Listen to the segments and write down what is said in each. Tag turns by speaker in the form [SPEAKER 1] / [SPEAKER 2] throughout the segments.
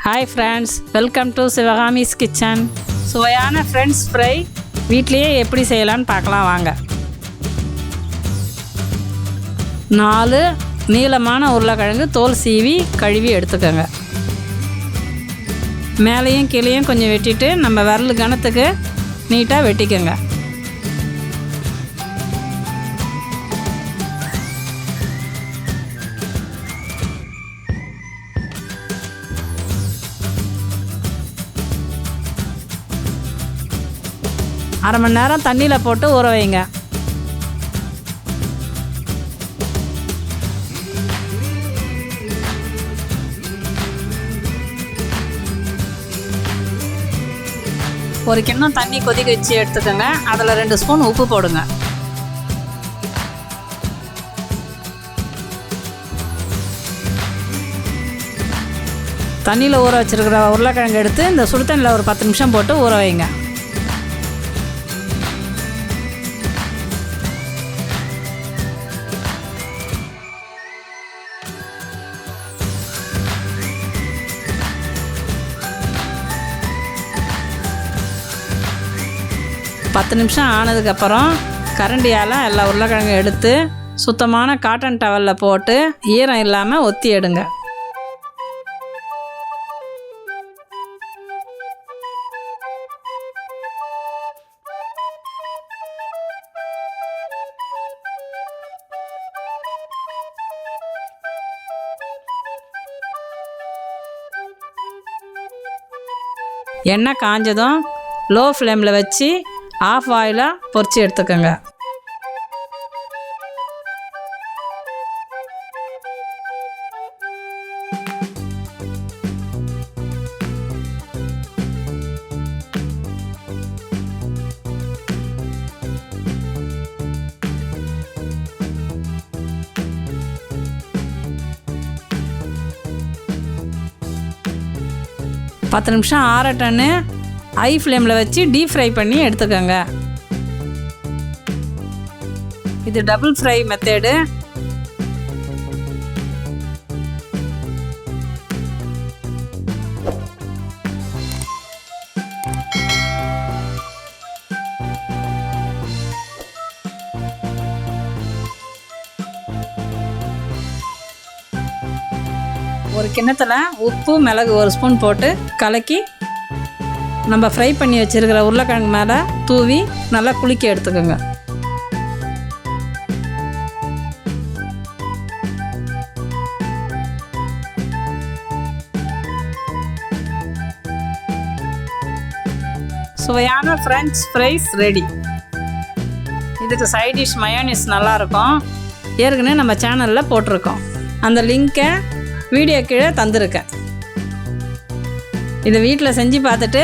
[SPEAKER 1] Hi friends, welcome to sivagamiskitchen. சுவையான friends fry வீட்லயே எப்படி செய்யலாம்னு பார்க்கலாம் வாங்க. 4 நீளமான உருளைக்கிழங்கு தோல் சீவி கழுவி எடுத்துக்கோங்க. மேலேயும் கீழேயும் கொஞ்சம் வெட்டிட்டு நம்ம விரல் கனத்துக்கு நீட்டாக வெட்டிக்கோங்க. அரை மணி நேரம் தண்ணியில் போட்டு ஊற வைங்க. ஒரு கிண்ணம் தண்ணி கொதிக்க வச்சு எடுத்துக்கோங்க. அதில் 2 ஸ்பூன் உப்பு போடுங்க. தண்ணியில் ஊற வச்சுருக்கிற உருளைக்கிழங்கு எடுத்து இந்த சுடு தண்ணியில் ஒரு 10 நிமிஷம் போட்டு ஊற வைங்க. பத்து நிமிஷம் ஆனதுக்கப்புறம் கரண்டியால் எல்லா உருளைக்கிழங்கும் எடுத்து சுத்தமான காட்டன் டவலில் போட்டு ஈரம் இல்லாமல் ஒத்தி எடுங்க. எண்ணெய் காஞ்சதும் லோ ஃப்ளேமில் வச்சு ஆஃப் ஆயிலாக பொரிச்சு எடுத்துக்கோங்க. பத்து நிமிஷம் ஆறட்டன்னு ஹை ஃப்ளேமில் வச்சு டீப் ஃப்ரை பண்ணி எடுத்துக்கோங்க. இது டபுள் ஃப்ரை மெத்தேடு. ஒரு கிண்ணத்தில் உப்பு மிளகு 1 ஸ்பூன் போட்டு கலக்கி நம்ம ஃப்ரை பண்ணி வச்சுருக்கிற உருளைக்கிழங்கு மேலே தூவி நல்லா குலுக்கி எடுத்துக்கோங்க. சுவையான ஃப்ரெஞ்ச் ஃப்ரைஸ் ரெடி. இதுக்கு சைட் டிஷ் மயோனீஸ் நல்லாயிருக்கும். ஏற்கனவே நம்ம சேனலில் போட்டிருக்கோம். அந்த லிங்க்கை வீடியோ கீழே தந்துருக்கேன். இதை வீட்டில் செஞ்சு பார்த்துட்டு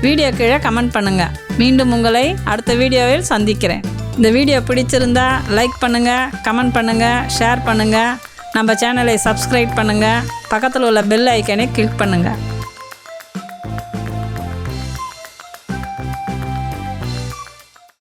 [SPEAKER 1] வீடியோ கீழே கமெண்ட் பண்ணுங்கள். மீண்டும் உங்களை அடுத்த வீடியோவில் சந்திக்கிறேன். இந்த வீடியோ பிடிச்சிருந்தா லைக் பண்ணுங்கள், கமெண்ட் பண்ணுங்கள், ஷேர் பண்ணுங்கள். நம்ம சேனலை சப்ஸ்கிரைப் பண்ணுங்கள். பக்கத்தில் உள்ள பெல் ஐக்கனை கிளிக் பண்ணுங்கள்.